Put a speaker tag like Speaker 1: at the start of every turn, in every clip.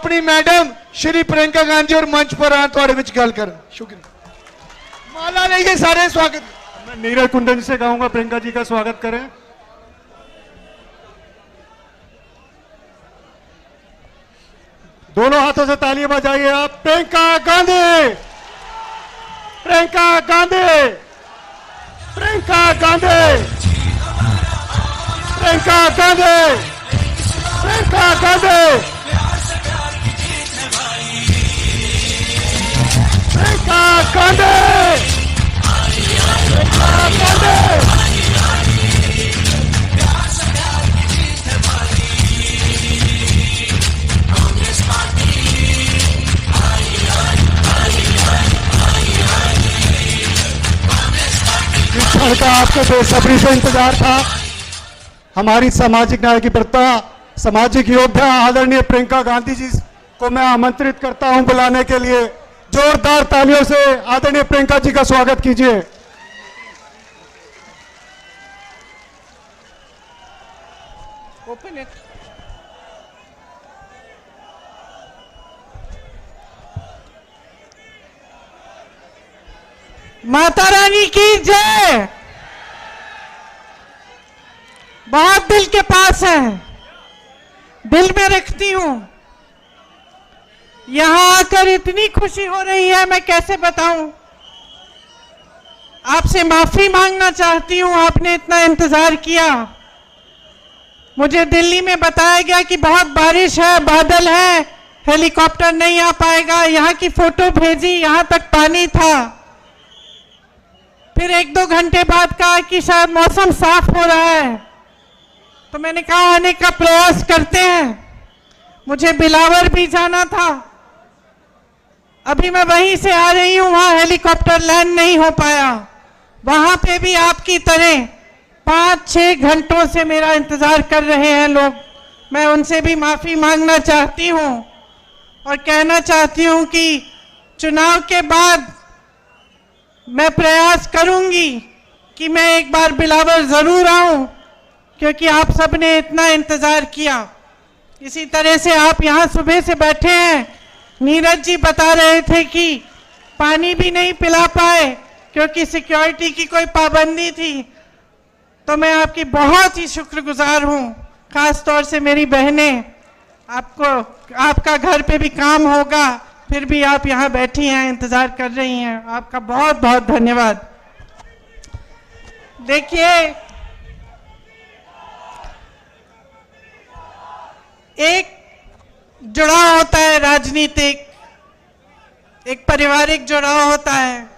Speaker 1: अपनी मैडम श्री प्रियंका गांधी और मंच पर आन थोड़े विच गल कर। शुक्रिया। माला लेके सारे स्वागत।
Speaker 2: मैं नीरज कुंदन से कहूंगा प्रियंका जी का स्वागत करें। दोनों हाथों से तालियां बजाइए आप। प्रियंका गांधी, प्रियंका गांधी, प्रियंका गांधी, प्रियंका गांधी, प्रियंका गांधी, प्रियंका गांधी, प्रियंका गांधी। का आपको बेसब्री से इंतजार था। हमारी सामाजिक न्याय की प्रता, सामाजिक योद्धा आदरणीय प्रियंका गांधी जी को मैं आमंत्रित करता हूं बुलाने के लिए। जोरदार तालियों से आदरणीय प्रियंका जी का स्वागत कीजिए।
Speaker 3: माता रानी की जय। बहुत दिल के पास है, दिल में रखती हूं। यहां आकर इतनी खुशी हो रही है, मैं कैसे बताऊं। आपसे माफी मांगना चाहती हूं, आपने इतना इंतजार किया। मुझे दिल्ली में बताया गया कि बहुत बारिश है, बादल है, हेलीकॉप्टर नहीं आ पाएगा। यहां की फोटो भेजी, यहां तक पानी था। फिर 1-2 घंटे बाद कहा कि शायद मौसम साफ हो रहा है, तो मैंने कहा आने का प्रयास करते हैं। मुझे बिलावर भी जाना था, अभी मैं वहीं से आ रही हूं। वहां हेलीकॉप्टर लैंड नहीं हो पाया। वहां पे भी आपकी तरह 5-6 घंटों से मेरा इंतजार कर रहे हैं लोग। मैं उनसे भी माफी मांगना चाहती हूं और कहना चाहती हूं कि चुनाव के बाद मैं प्रयास करूंगी कि मैं एक बार बिलावर जरूर आऊं, क्योंकि आप सबने इतना इंतजार किया। इसी तरह से आप यहां सुबह से बैठे हैं। नीरज जी बता रहे थे कि पानी भी नहीं पिला पाए क्योंकि सिक्योरिटी की कोई पाबंदी थी। तो मैं आपकी बहुत ही शुक्रगुजार हूं, खास तौर से मेरी बहनें। आपका घर पे भी काम होगा, फिर भी आप यहाँ बैठी हैं, इंतजार कर रही हैं। आपका बहुत बहुत धन्यवाद। देखिए, एक जुड़ाव होता है राजनीतिक, एक पारिवारिक जुड़ाव होता है,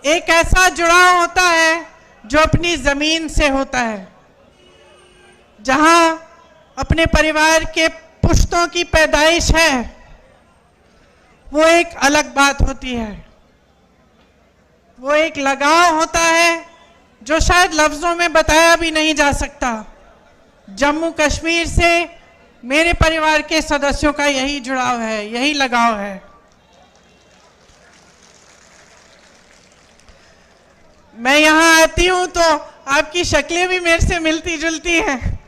Speaker 3: एक ऐसा जुड़ाव होता है जो अपनी जमीन से होता है, जहां अपने परिवार के पुश्तों की पैदाइश है। वो एक अलग बात होती है, वो एक लगाव होता है जो शायद लफ्जों में बताया भी नहीं जा सकता। जम्मू कश्मीर से मेरे परिवार के सदस्यों का यही जुड़ाव है, यही लगाव है। मैं यहां आती हूं तो आपकी शक्लें भी मेरे से मिलती जुलती हैं।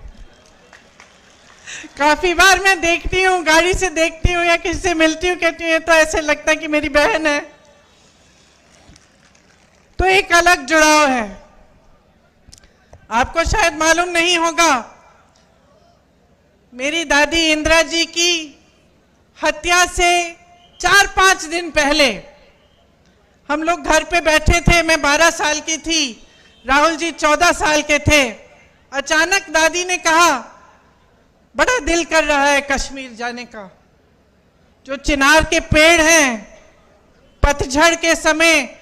Speaker 3: काफी बार मैं देखती हूँ, गाड़ी से देखती हूँ या किसी से मिलती हूँ, कहती हूँ तो ऐसे लगता है कि मेरी बहन है। तो एक अलग जुड़ाव है। आपको शायद मालूम नहीं होगा, मेरी दादी इंदिरा जी की हत्या से 4-5 दिन पहले हम लोग घर पे बैठे थे। मैं 12 साल की थी, राहुल जी 14 साल के थे। अचानक दादी ने कहा, बड़ा दिल कर रहा है कश्मीर जाने का। जो चिनार के पेड़ हैं, पतझड़ के समय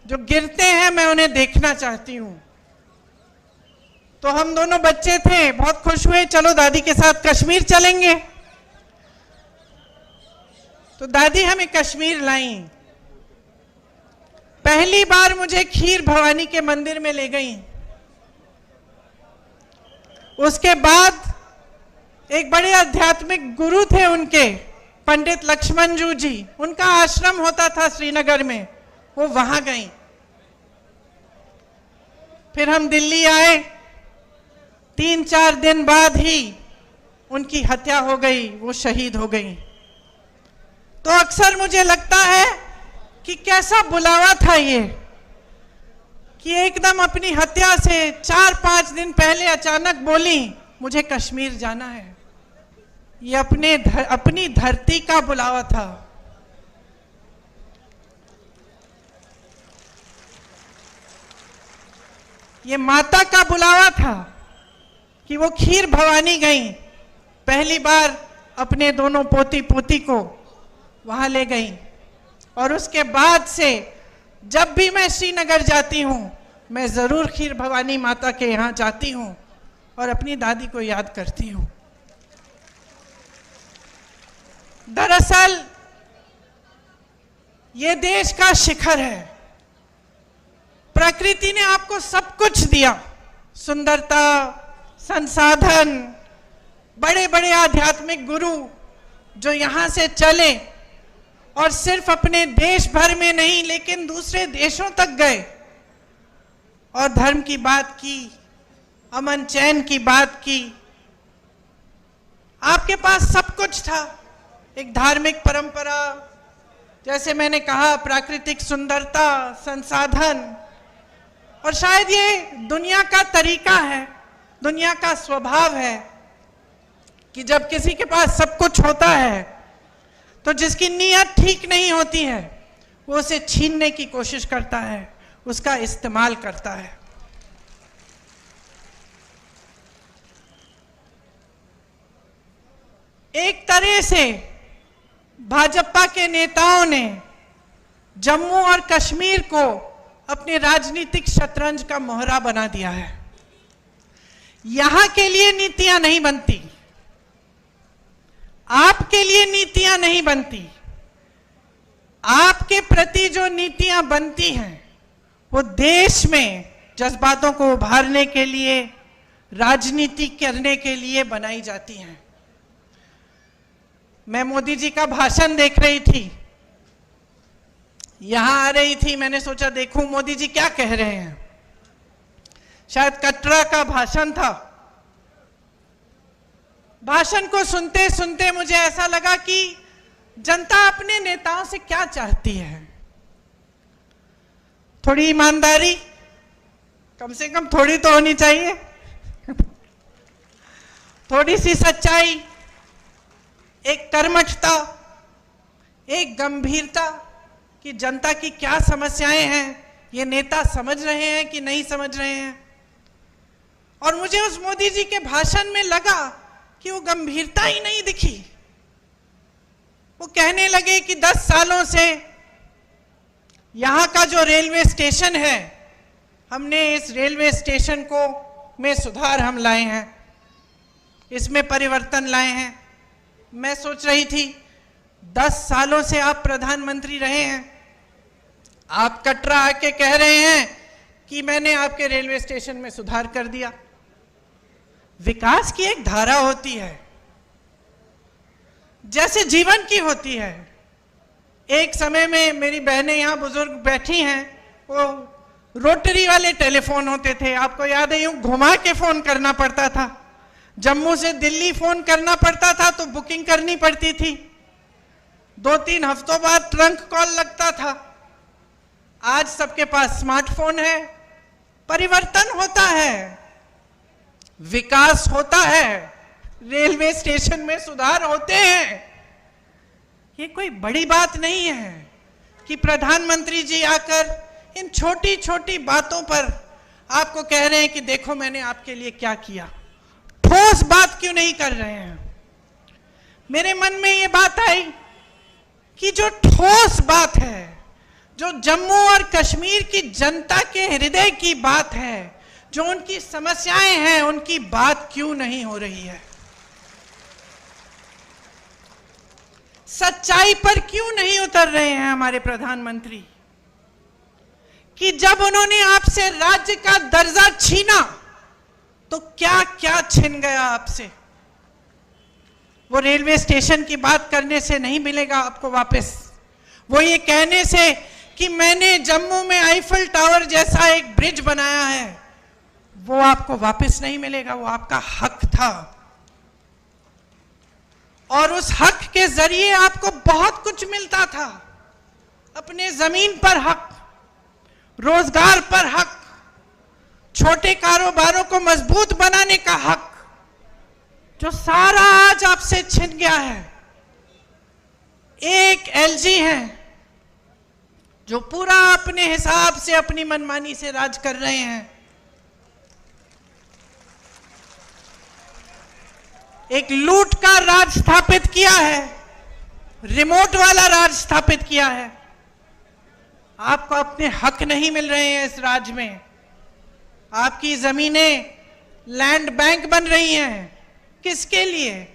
Speaker 3: जो गिरते हैं, मैं उन्हें देखना चाहती हूं। तो हम दोनों बच्चे थे, बहुत खुश हुए, चलो दादी के साथ कश्मीर चलेंगे। तो दादी हमें कश्मीर लाई। पहली बार मुझे खीर भवानी के मंदिर में ले गई। उसके बाद एक बड़े आध्यात्मिक गुरु थे उनके, पंडित लक्ष्मण जी, उनका आश्रम होता था श्रीनगर में, वो वहां गई। फिर हम दिल्ली आए। 3-4 दिन बाद ही उनकी हत्या हो गई, वो शहीद हो गई। तो अक्सर मुझे लगता है कि कैसा बुलावा था ये, कि एकदम अपनी हत्या से 4-5 दिन पहले अचानक बोली मुझे कश्मीर जाना है। ये अपनी धरती का बुलावा था। ये माता का बुलावा था कि वो खीर भवानी गई, पहली बार अपने दोनों पोती पोती को वहां ले गई। और उसके बाद से जब भी मैं श्रीनगर जाती हूं, मैं जरूर खीर भवानी माता के यहाँ जाती हूं और अपनी दादी को याद करती हूं। दरअसल ये देश का शिखर है। प्रकृति ने आपको सब कुछ दिया, सुंदरता, संसाधन, बड़े बड़े आध्यात्मिक गुरु जो यहां से चले और सिर्फ अपने देश भर में नहीं लेकिन दूसरे देशों तक गए और धर्म की बात की, अमन चैन की बात की। आपके पास सब कुछ था, एक धार्मिक परंपरा, जैसे मैंने कहा प्राकृतिक सुंदरता, संसाधन, और शायद ये दुनिया का तरीका है, दुनिया का स्वभाव है कि जब किसी के पास सब कुछ होता है तो जिसकी नीयत ठीक नहीं होती है वो उसे छीनने की कोशिश करता है, उसका इस्तेमाल करता है। एक तरह से भाजपा के नेताओं ने जम्मू और कश्मीर को अपने राजनीतिक शतरंज का मोहरा बना दिया है। यहां के लिए नीतियां नहीं बनती, आपके लिए नीतियां नहीं बनती। आपके प्रति जो नीतियां बनती हैं वो देश में जज्बातों को उभारने के लिए, राजनीति करने के लिए बनाई जाती हैं। मैं मोदी जी का भाषण देख रही थी, यहां आ रही थी, मैंने सोचा देखूं मोदी जी क्या कह रहे हैं। शायद कटरा का भाषण था। भाषण को सुनते सुनते मुझे ऐसा लगा कि जनता अपने नेताओं से क्या चाहती है। थोड़ी ईमानदारी, कम से कम थोड़ी तो होनी चाहिए, थोड़ी सी सच्चाई, एक कर्मठता, एक गंभीरता कि जनता की क्या समस्याएं हैं, ये नेता समझ रहे हैं कि नहीं समझ रहे हैं। और मुझे उस मोदी जी के भाषण में लगा कि वो गंभीरता ही नहीं दिखी। वो कहने लगे कि 10 सालों से यहाँ का जो रेलवे स्टेशन है, हमने इस रेलवे स्टेशन को में सुधार हम लाए हैं, इसमें परिवर्तन लाए हैं। मैं सोच रही थी 10 सालों से आप प्रधानमंत्री रहे हैं, आप कटरा आके कह रहे हैं कि मैंने आपके रेलवे स्टेशन में सुधार कर दिया। विकास की एक धारा होती है, जैसे जीवन की होती है। एक समय में मेरी बहनें यहाँ बुजुर्ग बैठी हैं, वो रोटरी वाले टेलीफोन होते थे, आपको याद है, यूं घुमा के फोन करना पड़ता था। जम्मू से दिल्ली फोन करना पड़ता था तो बुकिंग करनी पड़ती थी, 2-3 हफ्तों बाद ट्रंक कॉल लगता था। आज सबके पास स्मार्टफोन है। परिवर्तन होता है, विकास होता है, रेलवे स्टेशन में सुधार होते हैं। ये कोई बड़ी बात नहीं है कि प्रधानमंत्री जी आकर इन छोटी छोटी बातों पर आपको कह रहे हैं कि देखो मैंने आपके लिए क्या किया। ठोस बात क्यों नहीं कर रहे हैं? मेरे मन में ये बात आई कि जो ठोस बात है, जो जम्मू और कश्मीर की जनता के हृदय की बात है, जो उनकी समस्याएं हैं, उनकी बात क्यों नहीं हो रही है? सच्चाई पर क्यों नहीं उतर रहे हैं हमारे प्रधानमंत्री? कि जब उन्होंने आपसे राज्य का दर्जा छीना तो क्या क्या छिन गया आपसे। वो रेलवे स्टेशन की बात करने से नहीं मिलेगा आपको वापस। वो ये कहने से कि मैंने जम्मू में आईफल टावर जैसा एक ब्रिज बनाया है, वो आपको वापस नहीं मिलेगा। वो आपका हक था। और उस हक के जरिए आपको बहुत कुछ मिलता था। अपने जमीन पर हक, रोजगार पर हक, छोटे कारोबारों को मजबूत बनाने का हक, जो सारा आज आपसे छिन गया है। एक एलजी है जो पूरा अपने हिसाब से, अपनी मनमानी से राज कर रहे हैं। एक लूट का राज स्थापित किया है, रिमोट वाला राज स्थापित किया है। आपको अपने हक नहीं मिल रहे हैं इस राज्य में। आपकी जमीनें लैंड बैंक बन रही हैं। किसके लिए?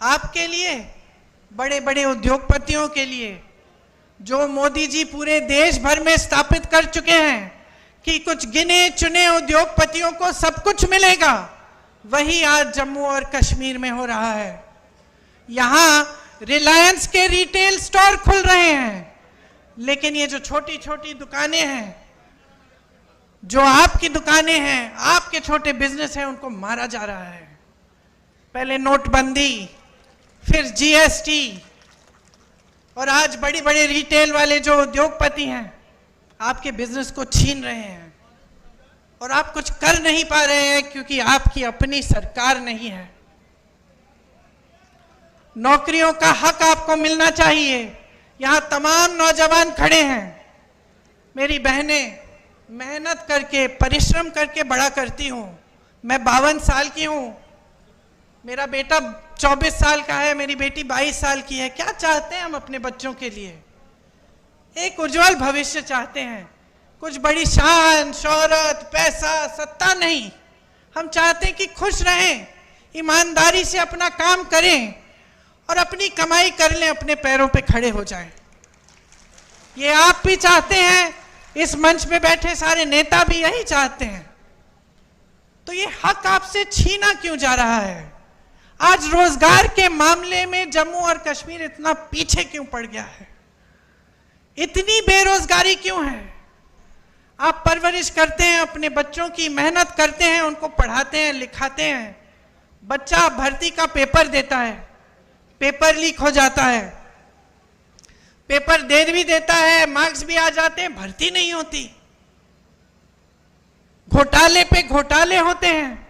Speaker 3: आपके लिए, बड़े बड़े उद्योगपतियों के लिए, जो मोदी जी पूरे देश भर में स्थापित कर चुके हैं कि कुछ गिने चुने उद्योगपतियों को सब कुछ मिलेगा। वही आज जम्मू और कश्मीर में हो रहा है। यहां रिलायंस के रिटेल स्टोर खुल रहे हैं, लेकिन ये जो छोटी छोटी दुकानें हैं, जो आपकी दुकानें हैं, आपके छोटे बिजनेस हैं, उनको मारा जा रहा है। पहले नोटबंदी, फिर जीएसटी, और आज बड़ी बड़े रिटेल वाले जो उद्योगपति हैं आपके बिजनेस को छीन रहे हैं। और आप कुछ कर नहीं पा रहे हैं क्योंकि आपकी अपनी सरकार नहीं है। नौकरियों का हक आपको मिलना चाहिए। यहां तमाम नौजवान खड़े हैं। मेरी बहनें मेहनत करके, परिश्रम करके बड़ा करती हूं। मैं 52 साल की हूं, मेरा बेटा 24 साल का है, मेरी बेटी 22 साल की है। क्या चाहते हैं हम अपने बच्चों के लिए? एक उज्जवल भविष्य चाहते हैं। कुछ बड़ी शान, शोहरत, पैसा, सत्ता नहीं। हम चाहते हैं कि खुश रहें, ईमानदारी से अपना काम करें और अपनी कमाई कर लें, अपने पैरों पे खड़े हो जाएं। ये आप भी चाहते हैं, इस मंच पे बैठे सारे नेता भी यही चाहते हैं। तो ये हक आपसे छीना क्यों जा रहा है? आज रोजगार के मामले में जम्मू और कश्मीर इतना पीछे क्यों पड़ गया है? इतनी बेरोजगारी क्यों है? आप परवरिश करते हैं अपने बच्चों की, मेहनत करते हैं, उनको पढ़ाते हैं, लिखाते हैं। बच्चा भर्ती का पेपर देता है, पेपर लीक हो जाता है, पेपर दे भी देता है, मार्क्स भी आ जाते हैं, भर्ती नहीं होती। घोटाले पे घोटाले होते हैं।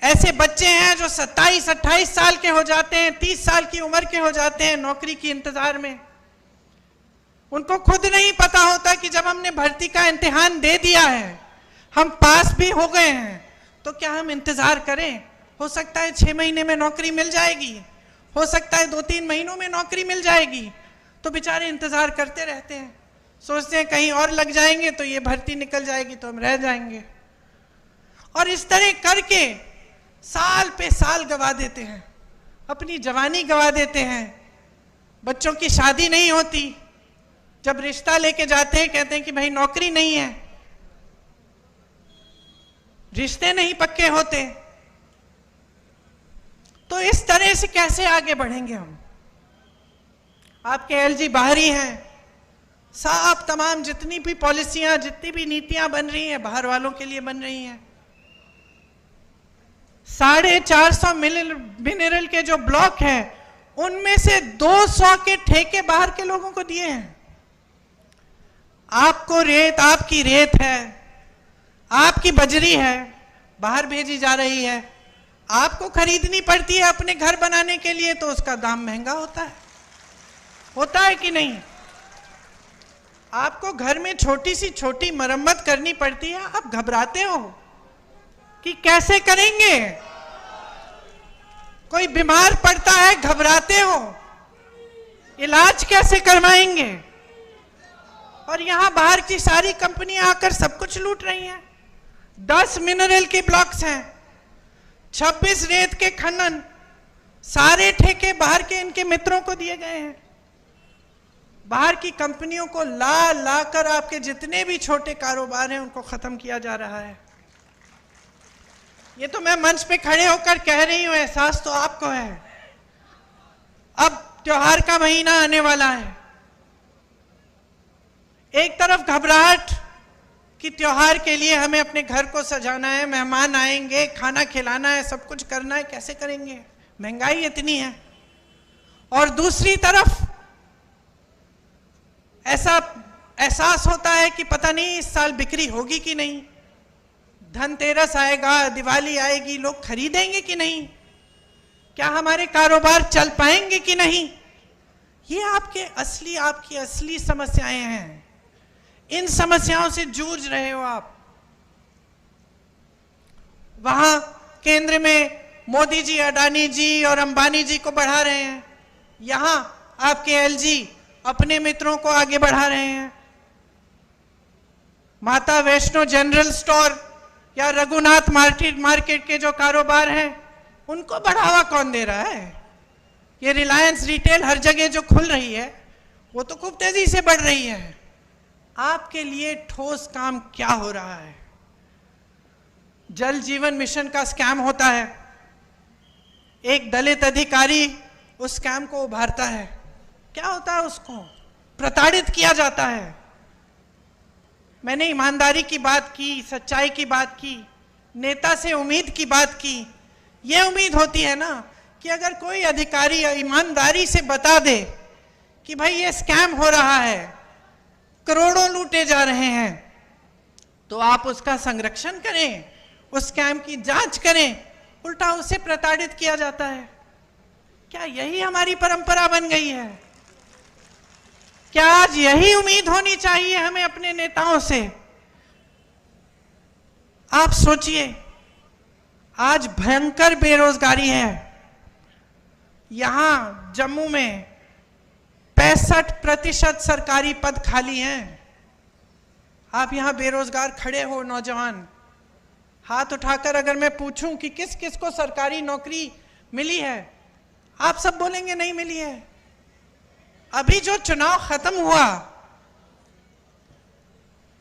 Speaker 3: ऐसे बच्चे हैं जो 27-28 साल के हो जाते हैं, 30 साल की उम्र के हो जाते हैं नौकरी की इंतजार में। उनको खुद नहीं पता होता कि जब हमने भर्ती का इम्तिहान दे दिया है, हम पास भी हो गए हैं, तो क्या हम इंतजार करें? हो सकता है 6 महीने में नौकरी मिल जाएगी, हो सकता है 2-3 महीनों में नौकरी मिल जाएगी। तो बेचारे इंतजार करते रहते हैं, सोचते हैं कहीं और लग जाएंगे तो ये भर्ती निकल जाएगी तो हम रह जाएंगे। और इस तरह करके साल पे साल गवा देते हैं, अपनी जवानी गवा देते हैं। बच्चों की शादी नहीं होती, जब रिश्ता लेके जाते हैं कहते हैं कि भाई नौकरी नहीं है, रिश्ते नहीं पक्के होते। तो इस तरह से कैसे आगे बढ़ेंगे हम? आपके एलजी बाहरी हैं, साफ तमाम जितनी भी पॉलिसियां, जितनी भी नीतियां बन रही हैं, बाहर वालों के लिए बन रही हैं। 450 मिनरल के जो ब्लॉक हैं, उनमें से 200 के ठेके बाहर के लोगों को दिए हैं। आपको रेत, आपकी रेत है, आपकी बजरी है, बाहर भेजी जा रही है, आपको खरीदनी पड़ती है अपने घर बनाने के लिए, तो उसका दाम महंगा होता है कि नहीं? आपको घर में छोटी सी छोटी मरम्मत करनी पड़ती है, आप घबराते हो कि कैसे करेंगे। कोई बीमार पड़ता है, घबराते हो, इलाज कैसे करवाएंगे। और यहां बाहर की सारी कंपनियां आकर सब कुछ लूट रही हैं। 10 मिनरल के ब्लॉक्स हैं, 26 रेत के खनन, सारे ठेके बाहर के इनके मित्रों को दिए गए हैं। बाहर की कंपनियों को ला कर आपके जितने भी छोटे कारोबार हैं उनको खत्म किया जा रहा है। ये तो मैं मंच पे खड़े होकर कह रही हूं, एहसास तो आपको है। अब त्योहार का महीना आने वाला है, एक तरफ घबराहट कि त्योहार के लिए हमें अपने घर को सजाना है, मेहमान आएंगे, खाना खिलाना है, सब कुछ करना है, कैसे करेंगे, महंगाई इतनी है, और दूसरी तरफ ऐसा एहसास होता है कि पता नहीं इस साल बिक्री होगी कि नहीं, धनतेरस आएगा, दिवाली आएगी, लोग खरीदेंगे कि नहीं, क्या हमारे कारोबार चल पाएंगे कि नहीं। ये आपकी असली समस्याएं हैं। इन समस्याओं से जूझ रहे हो आप। वहां केंद्र में मोदी जी अडानी जी और अंबानी जी को बढ़ा रहे हैं, यहां आपके एलजी अपने मित्रों को आगे बढ़ा रहे हैं। माता वैष्णो जनरल स्टोर या रघुनाथ मार्केट के जो कारोबार हैं, उनको बढ़ावा कौन दे रहा है। ये रिलायंस रिटेल हर जगह जो खुल रही है, वो तो खूब तेजी से बढ़ रही है। आपके लिए ठोस काम क्या हो रहा है। जल जीवन मिशन का स्कैम होता है, एक दलित अधिकारी उस स्कैम को उभारता है। क्या होता है, उसको प्रताड़ित किया जाता है। मैंने ईमानदारी की बात की, सच्चाई की बात की, नेता से उम्मीद की बात की। यह उम्मीद होती है ना कि अगर कोई अधिकारी ईमानदारी से बता दे कि भाई ये स्कैम हो रहा है, करोड़ों लूटे जा रहे हैं, तो आप उसका संरक्षण करें, उस स्कैम की जांच करें। उल्टा उसे प्रताड़ित किया जाता है। क्या यही हमारी परंपरा बन गई है? क्या आज यही उम्मीद होनी चाहिए हमें अपने नेताओं से? आप सोचिए, आज भयंकर बेरोजगारी है। यहां जम्मू में 65% सरकारी पद खाली हैं। आप यहां बेरोजगार खड़े हो, नौजवान, हाथ उठाकर अगर मैं पूछूं कि किस किस को सरकारी नौकरी मिली है, आप सब बोलेंगे नहीं मिली है। अभी जो चुनाव खत्म हुआ,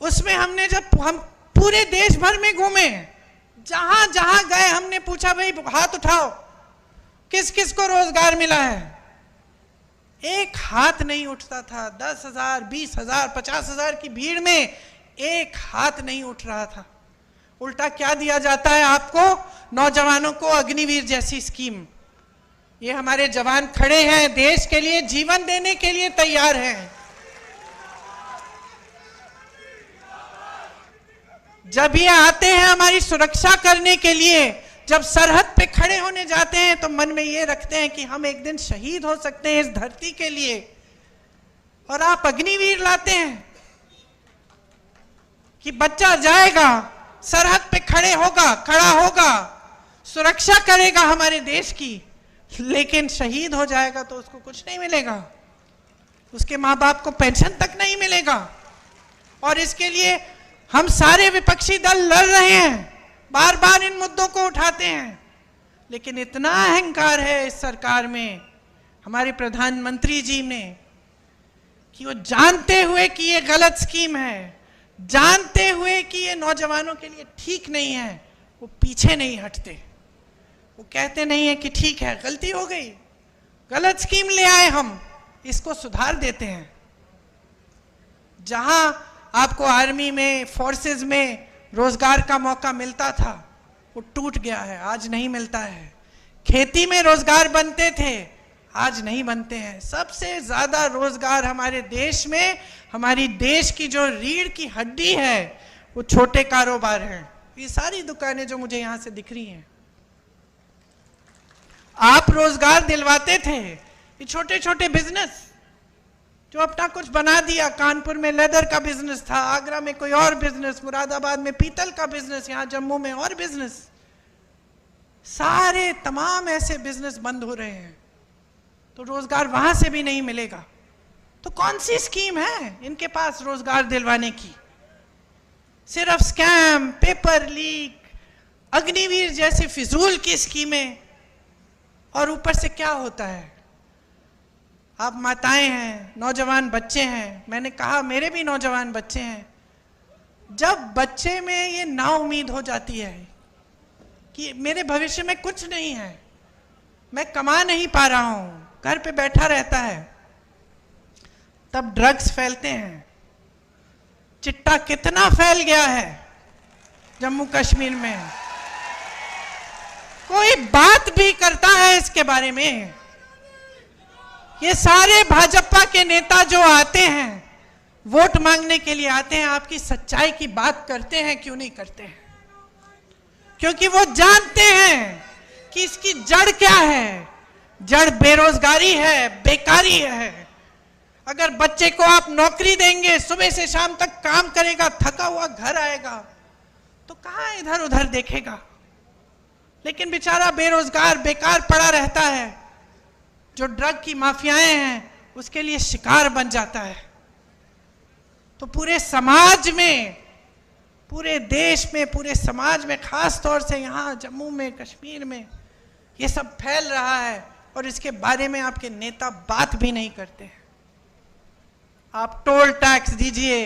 Speaker 3: उसमें हमने जब हम पूरे देश भर में घूमे, जहां जहां गए हमने पूछा भाई हाथ उठाओ, किस किस को रोजगार मिला है। एक हाथ नहीं उठता था। 10,000, 20,000, 50,000 की भीड़ में एक हाथ नहीं उठ रहा था। उल्टा क्या दिया जाता है आपको? नौजवानों को अग्निवीर जैसी स्कीम। ये हमारे जवान खड़े हैं, देश के लिए जीवन देने के लिए तैयार हैं। जब ये आते हैं हमारी सुरक्षा करने के लिए, जब सरहद पे खड़े होने जाते हैं, तो मन में ये रखते हैं कि हम एक दिन शहीद हो सकते हैं इस धरती के लिए, और आप अग्निवीर लाते हैं कि बच्चा जाएगा, सरहद पे खड़ा होगा, सुरक्षा करेगा हमारे देश की, लेकिन शहीद हो जाएगा तो उसको कुछ नहीं मिलेगा, उसके माँ बाप को पेंशन तक नहीं मिलेगा। और इसके लिए हम सारे विपक्षी दल लड़ रहे हैं, बार बार इन मुद्दों को उठाते हैं, लेकिन इतना अहंकार है इस सरकार में, हमारे प्रधानमंत्री जी ने, कि वो जानते हुए कि ये गलत स्कीम है, जानते हुए कि ये नौजवानों के लिए ठीक नहीं है, वो पीछे नहीं हटते। वो कहते नहीं है कि ठीक है, गलती हो गई, गलत स्कीम ले आए, हम इसको सुधार देते हैं। जहां आपको आर्मी में, फोर्सेस में रोजगार का मौका मिलता था, वो टूट गया है, आज नहीं मिलता है। खेती में रोजगार बनते थे, आज नहीं बनते हैं। सबसे ज्यादा रोजगार हमारे देश में, हमारी देश की जो रीढ़ की हड्डी है, वो छोटे कारोबार हैं। ये सारी दुकानें जो मुझे यहां से दिख रही हैं, आप रोजगार दिलवाते थे। ये छोटे छोटे बिजनेस जो अपना कुछ बना दिया, कानपुर में लेदर का बिजनेस था, आगरा में कोई और बिजनेस, मुरादाबाद में पीतल का बिजनेस, यहाँ जम्मू में और बिजनेस, सारे तमाम ऐसे बिजनेस बंद हो रहे हैं, तो रोजगार वहां से भी नहीं मिलेगा। तो कौन सी स्कीम है इनके पास रोजगार दिलवाने की? सिर्फ स्कैम, पेपर लीक, अग्निवीर जैसी फिजूल की स्कीमें। और ऊपर से क्या होता है, आप माताएं हैं, नौजवान बच्चे हैं, मैंने कहा मेरे भी नौजवान बच्चे हैं। जब बच्चे में ये नाउम्मीद हो जाती है कि मेरे भविष्य में कुछ नहीं है, मैं कमा नहीं पा रहा हूं, घर पे बैठा रहता है, तब ड्रग्स फैलते हैं। चिट्टा कितना फैल गया है जम्मू कश्मीर में। कोई बात भी करता है इसके बारे में? ये सारे भाजपा के नेता जो आते हैं, वोट मांगने के लिए आते हैं, आपकी सच्चाई की बात करते हैं क्यों नहीं करते हैं? क्योंकि वो जानते हैं कि इसकी जड़ क्या है। जड़ बेरोजगारी है, बेकारी है। अगर बच्चे को आप नौकरी देंगे, सुबह से शाम तक काम करेगा, थका हुआ घर आएगा, तो कहां इधर उधर देखेगा? लेकिन बेचारा बेरोजगार बेकार पड़ा रहता है। जो ड्रग की माफियाएं हैं उसके लिए शिकार बन जाता है। तो पूरे समाज में, पूरे देश में, पूरे समाज में, खास तौर से यहाँ जम्मू में, कश्मीर में ये सब फैल रहा है और इसके बारे में आपके नेता बात भी नहीं करते हैं। आप टोल टैक्स दीजिए,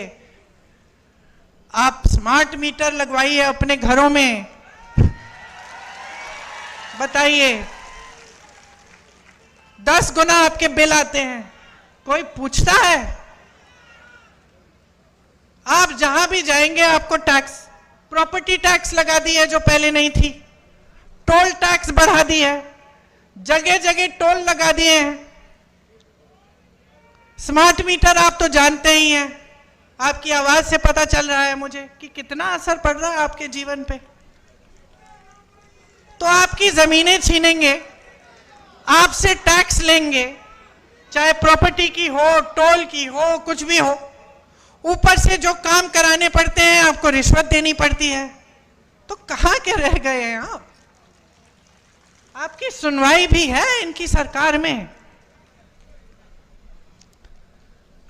Speaker 3: आप स्मार्ट मीटर लगवाइए अपने घरों में, बताइए 10 गुना आपके बिल आते हैं, कोई पूछता है? आप जहां भी जाएंगे आपको टैक्स, प्रॉपर्टी टैक्स लगा दी है जो पहले नहीं थी, टोल टैक्स बढ़ा दी है, जगह जगह टोल लगा दिए हैं। स्मार्ट मीटर आप तो जानते ही हैं, आपकी आवाज से पता चल रहा है मुझे कि कितना असर पड़ रहा है आपके जीवन पे। तो आपकी जमीनें छीनेंगे, आपसे टैक्स लेंगे, चाहे प्रॉपर्टी की हो, टोल की हो, कुछ भी हो। ऊपर से जो काम कराने पड़ते हैं आपको रिश्वत देनी पड़ती है। तो कहां के रह गए हैं आप? आपकी सुनवाई भी है इनकी सरकार में?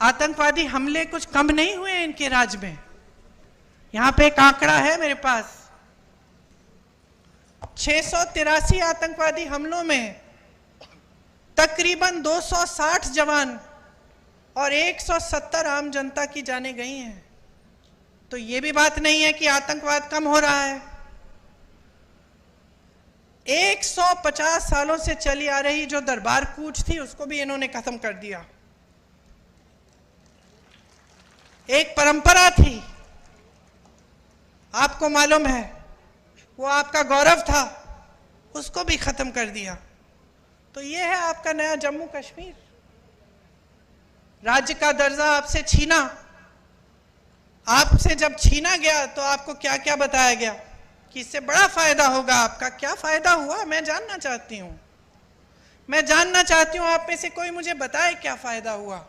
Speaker 3: आतंकवादी हमले कुछ कम नहीं हुए इनके राज में। यहां पे एक आंकड़ा है मेरे पास, 683 आतंकवादी हमलों में तकरीबन 260 जवान और 170 आम जनता की जानें गई हैं। तो ये भी बात नहीं है कि आतंकवाद कम हो रहा है। 150 सालों से चली आ रही जो दरबार कूच थी उसको भी इन्होंने खत्म कर दिया। एक परंपरा थी, आपको मालूम है, वो आपका गौरव था, उसको भी खत्म कर दिया। तो ये है आपका नया जम्मू कश्मीर। राज्य का दर्जा आपसे छीना। आपसे जब छीना गया तो आपको क्या क्या बताया गया कि इससे बड़ा फायदा होगा आपका। क्या फायदा हुआ? मैं जानना चाहती हूं। मैं जानना चाहती हूं, आप में से कोई मुझे बताए क्या फायदा हुआ।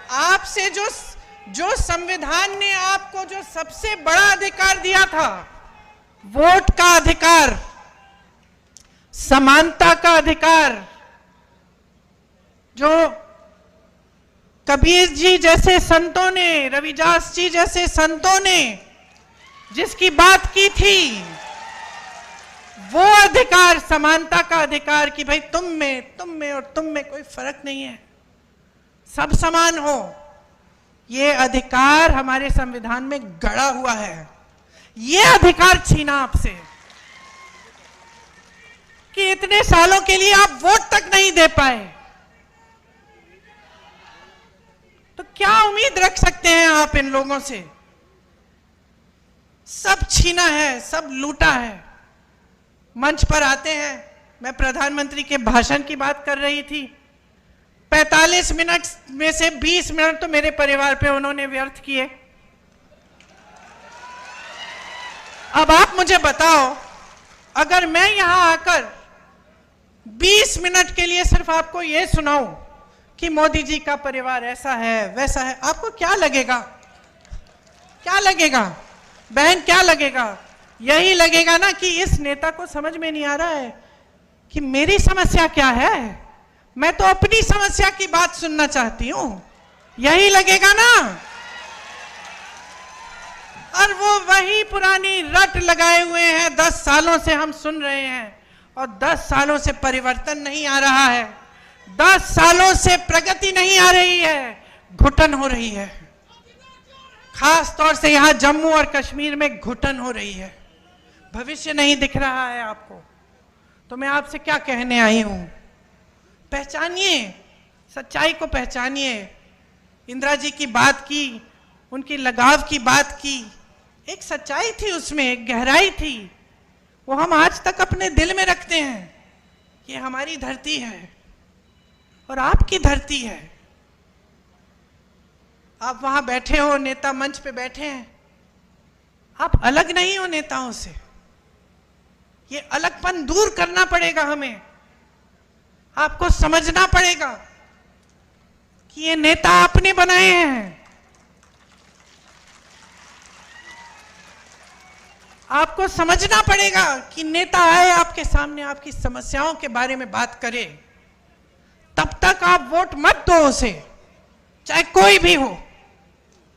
Speaker 3: आपसे जो संविधान ने आपको जो सबसे बड़ा अधिकार दिया था, वोट का अधिकार, समानता का अधिकार, जो कबीर जी जैसे संतों ने, रविदास जी जैसे संतों ने जिसकी बात की थी, वो अधिकार, समानता का अधिकार कि भाई तुम में और तुम में कोई फर्क नहीं है, सब समान हो, ये अधिकार हमारे संविधान में गड़ा हुआ है। ये अधिकार छीना आपसे कि इतने सालों के लिए आप वोट तक नहीं दे पाए। तो क्या उम्मीद रख सकते हैं आप इन लोगों से? सब छीना है, सब लूटा है। मंच पर आते हैं, मैं प्रधानमंत्री के भाषण की बात कर रही थी, 45 मिनट में से 20 मिनट तो मेरे परिवार पे उन्होंने व्यर्थ किए। अब आप मुझे बताओ, अगर मैं यहां आकर 20 मिनट के लिए सिर्फ आपको यह सुनाऊं कि मोदी जी का परिवार ऐसा है वैसा है, आपको क्या लगेगा? क्या लगेगा बहन, क्या लगेगा? यही लगेगा ना कि इस नेता को समझ में नहीं आ रहा है कि मेरी समस्या क्या है, मैं तो अपनी समस्या की बात सुनना चाहती हूं। यही लगेगा ना? और वो वही पुरानी रट लगाए हुए हैं, 10 सालों से हम सुन रहे हैं और 10 सालों से परिवर्तन नहीं आ रहा है, 10 सालों से प्रगति नहीं आ रही है, घुटन हो रही है। खास तौर से यहां जम्मू और कश्मीर में घुटन हो रही है, भविष्य नहीं दिख रहा है आपको। तो मैं आपसे क्या कहने आई हूं, पहचानिए, सच्चाई को पहचानिए। इंदिरा जी की बात की, उनकी लगाव की बात की, एक सच्चाई थी उसमें, एक गहराई थी, वो हम आज तक अपने दिल में रखते हैं। ये हमारी धरती है और आपकी धरती है। आप वहां बैठे हो, नेता मंच पे बैठे हैं, आप अलग नहीं हो नेताओं से। ये अलगपन दूर करना पड़ेगा हमें। आपको समझना पड़ेगा कि ये नेता आपने बनाए हैं। आपको समझना पड़ेगा कि नेता आए आपके सामने, आपकी समस्याओं के बारे में बात करे, तब तक आप वोट मत दो उसे, चाहे कोई भी हो।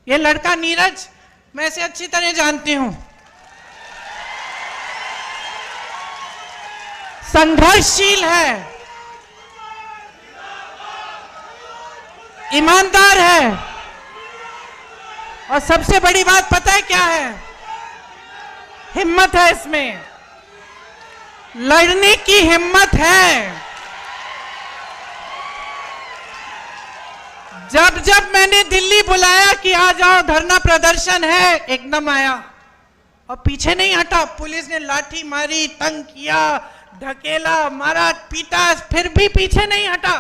Speaker 3: ये लड़का नीरज, मैं इसे अच्छी तरह जानती हूं, संघर्षशील है, ईमानदार है, और सबसे बड़ी बात पता है क्या है? हिम्मत है इसमें, लड़ने की हिम्मत है। जब जब मैंने दिल्ली बुलाया कि आ जाओ धरना प्रदर्शन है, एकदम आया और पीछे नहीं हटा। पुलिस ने लाठी मारी, तंग किया, ढकेला, मारा, पीटा, फिर भी पीछे नहीं हटा।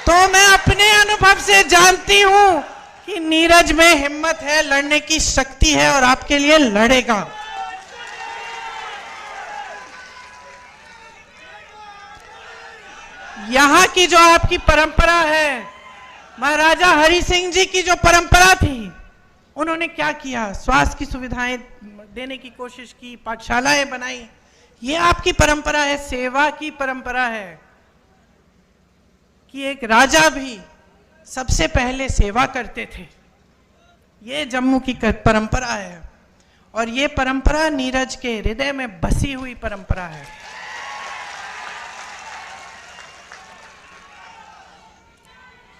Speaker 3: तो मैं अपने अनुभव से जानती हूं कि नीरज में हिम्मत है, लड़ने की शक्ति है और आपके लिए लड़ेगा। यहां की जो आपकी परंपरा है, महाराजा हरि सिंह जी की जो परंपरा थी, उन्होंने क्या किया? स्वास्थ्य की सुविधाएं देने की कोशिश की, पाठशालाएं बनाई। ये आपकी परंपरा है, सेवा की परंपरा है कि एक राजा भी सबसे पहले सेवा करते थे। ये जम्मू की परंपरा है और ये परंपरा नीरज के हृदय में बसी हुई परंपरा है।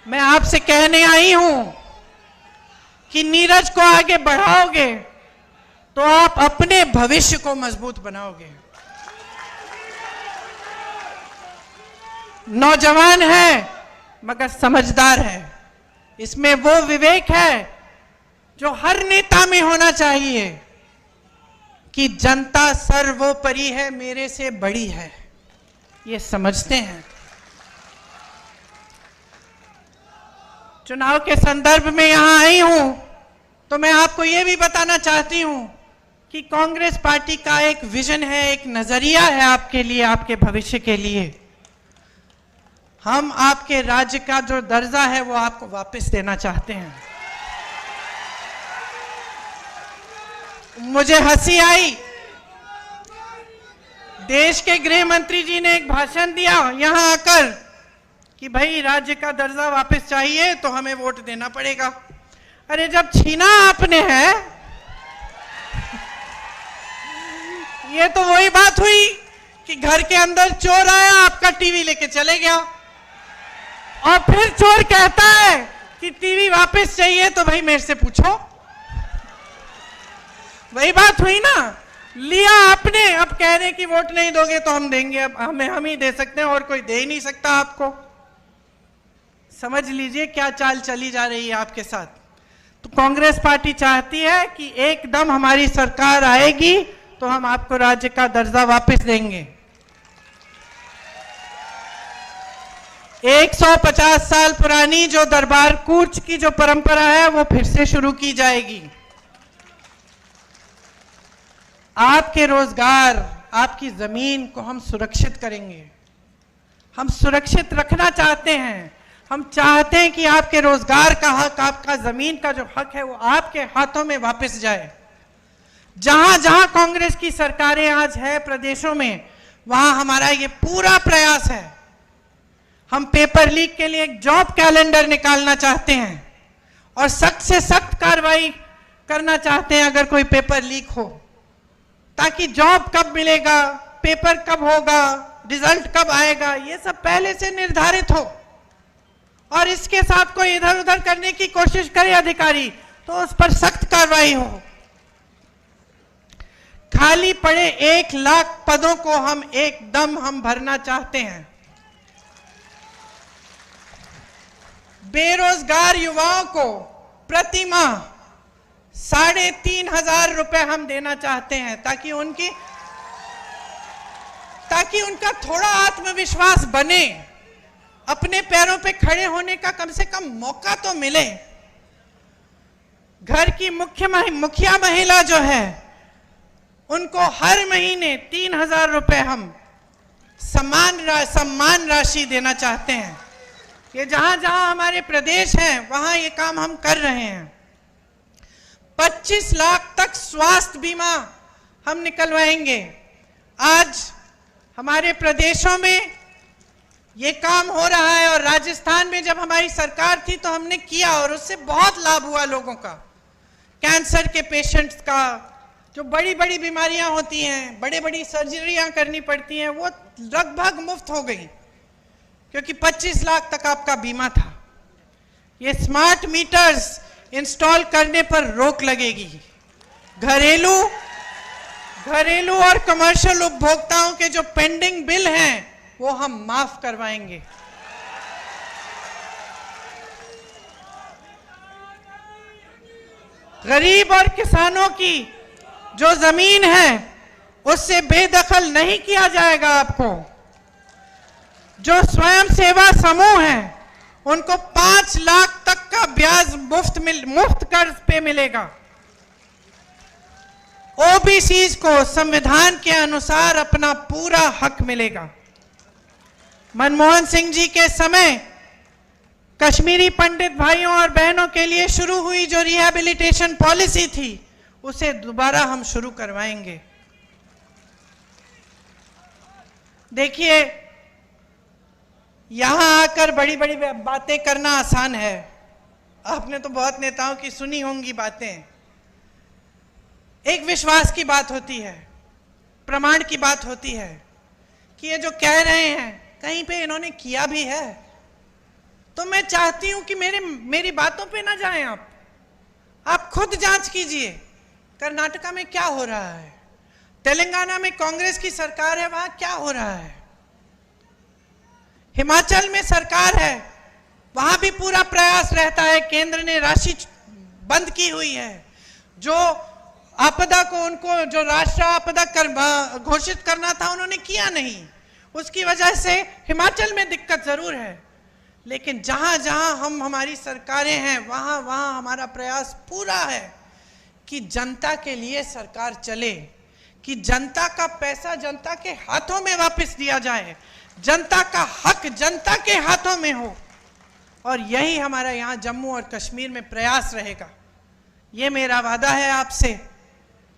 Speaker 3: मैं आपसे कहने आई हूं कि नीरज को आगे बढ़ाओगे तो आप अपने भविष्य को मजबूत बनाओगे। नौजवान है मगर समझदार है। इसमें वो विवेक है जो हर नेता में होना चाहिए कि जनता सर्वोपरि है, मेरे से बड़ी है, ये समझते हैं। चुनाव के संदर्भ में यहां आई हूं तो मैं आपको यह भी बताना चाहती हूं कि कांग्रेस पार्टी का एक विजन है, एक नजरिया है आपके लिए, आपके भविष्य के लिए। हम आपके राज्य का जो दर्जा है वो आपको वापस देना चाहते हैं। मुझे हंसी आई, देश के गृह मंत्री जी ने एक भाषण दिया यहां आकर कि भाई राज्य का दर्जा वापस चाहिए तो हमें वोट देना पड़ेगा। अरे जब छीना आपने है, ये तो वही बात हुई कि घर के अंदर चोर आया, आपका टीवी लेके चले गया और फिर चोर कहता है कि टीवी वापस चाहिए तो भाई मेरे से पूछो। वही बात हुई ना, लिया आपने, अब कह रहे कि वोट नहीं दोगे तो हम देंगे। अब हम ही दे सकते हैं और कोई दे ही नहीं सकता आपको। समझ लीजिए क्या चाल चली जा रही है आपके साथ। तो कांग्रेस पार्टी चाहती है कि एकदम हमारी सरकार आएगी तो हम आपको राज्य का दर्जा वापस देंगे। 150 साल पुरानी जो दरबार कूच की जो परंपरा है वो फिर से शुरू की जाएगी। आपके रोजगार, आपकी जमीन को हम सुरक्षित करेंगे। हम सुरक्षित रखना चाहते हैं। हम चाहते हैं कि आपके रोजगार का हक, आपका जमीन का जो हक है वो आपके हाथों में वापस जाए। जहां जहां कांग्रेस की सरकारें आज है प्रदेशों में, वहां हमारा ये पूरा प्रयास है। हम पेपर लीक के लिए एक जॉब कैलेंडर निकालना चाहते हैं और सख्त से सख्त कार्रवाई करना चाहते हैं अगर कोई पेपर लीक हो, ताकि जॉब कब मिलेगा, पेपर कब होगा, रिजल्ट कब आएगा, ये सब पहले से निर्धारित हो। और इसके साथ कोई इधर उधर करने की कोशिश करे अधिकारी तो उस पर सख्त कार्रवाई हो। खाली पड़े 1 लाख पदों को हम एकदम भरना चाहते हैं। बेरोजगार युवाओं को प्रति माह 3,500 रुपए हम देना चाहते हैं, ताकि उनका थोड़ा आत्मविश्वास बने, अपने पैरों पे खड़े होने का कम से कम मौका तो मिले। घर की मुखिया महिला जो है, उनको हर महीने 3,000 रुपए हम सम्मान राशि देना चाहते हैं। ये जहां जहां हमारे प्रदेश हैं वहां ये काम हम कर रहे हैं। 25 लाख तक स्वास्थ्य बीमा हम निकलवाएंगे। आज हमारे प्रदेशों में ये काम हो रहा है, और राजस्थान में जब हमारी सरकार थी तो हमने किया, और उससे बहुत लाभ हुआ लोगों का। कैंसर के पेशेंट्स का, जो बड़ी बड़ी बीमारियां होती हैं, बड़ी बड़ी सर्जरियां करनी पड़ती हैं, वो लगभग मुफ्त हो गई, क्योंकि 25 लाख तक आपका बीमा था। ये स्मार्ट मीटर्स इंस्टॉल करने पर रोक लगेगी। घरेलू और कमर्शियल उपभोक्ताओं के जो पेंडिंग बिल हैं वो हम माफ करवाएंगे। गरीब और किसानों की जो जमीन है उससे बेदखल नहीं किया जाएगा। आपको जो स्वयं सेवा समूह हैं उनको 5 लाख तक का ब्याज मुफ्त कर्ज पे मिलेगा। ओबीसीज को संविधान के अनुसार अपना पूरा हक मिलेगा। मनमोहन सिंह जी के समय कश्मीरी पंडित भाइयों और बहनों के लिए शुरू हुई जो रिहैबिलिटेशन पॉलिसी थी, उसे दोबारा हम शुरू करवाएंगे। देखिए, यहां आकर बड़ी बड़ी बातें करना आसान है। आपने तो बहुत नेताओं की सुनी होंगी बातें। एक विश्वास की बात होती है, प्रमाण की बात होती है कि ये जो कह रहे हैं कहीं पे इन्होंने किया भी है। तो मैं चाहती हूं कि मेरी बातों पे ना जाएं आप खुद जांच कीजिए। कर्नाटका में क्या हो रहा है, तेलंगाना में कांग्रेस की सरकार है, वहां क्या हो रहा है, हिमाचल में सरकार है, वहां भी पूरा प्रयास रहता है, केंद्र ने राशि बंद की हुई है। जो आपदा को उनको जो राष्ट्र आपदा घोषित करना था उन्होंने किया नहीं, उसकी वजह से हिमाचल में दिक्कत जरूर है। लेकिन जहां जहां हमारी सरकारें हैं वहां वहां हमारा प्रयास पूरा है कि जनता के लिए सरकार चले, कि जनता का पैसा जनता के हाथों में वापस दिया जाए, जनता का हक जनता के हाथों में हो। और यही हमारा यहाँ जम्मू और कश्मीर में प्रयास रहेगा। ये मेरा वादा है आपसे।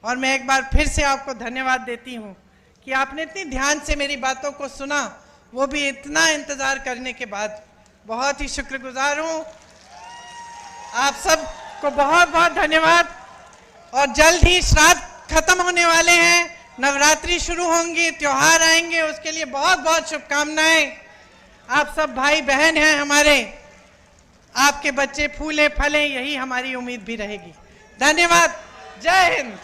Speaker 3: और मैं एक बार फिर से आपको धन्यवाद देती हूँ कि आपने इतनी ध्यान से मेरी बातों को सुना, वो भी इतना इंतजार करने के बाद। बहुत ही शुक्रगुजार हूँ। आप सबको बहुत बहुत धन्यवाद। और जल्द ही श्राद्ध खत्म होने वाले हैं, नवरात्रि शुरू होंगी, त्योहार आएंगे, उसके लिए बहुत बहुत शुभकामनाएं। आप सब भाई बहन हैं हमारे, आपके बच्चे फूले फले, यही हमारी उम्मीद भी रहेगी। धन्यवाद। जय हिंद।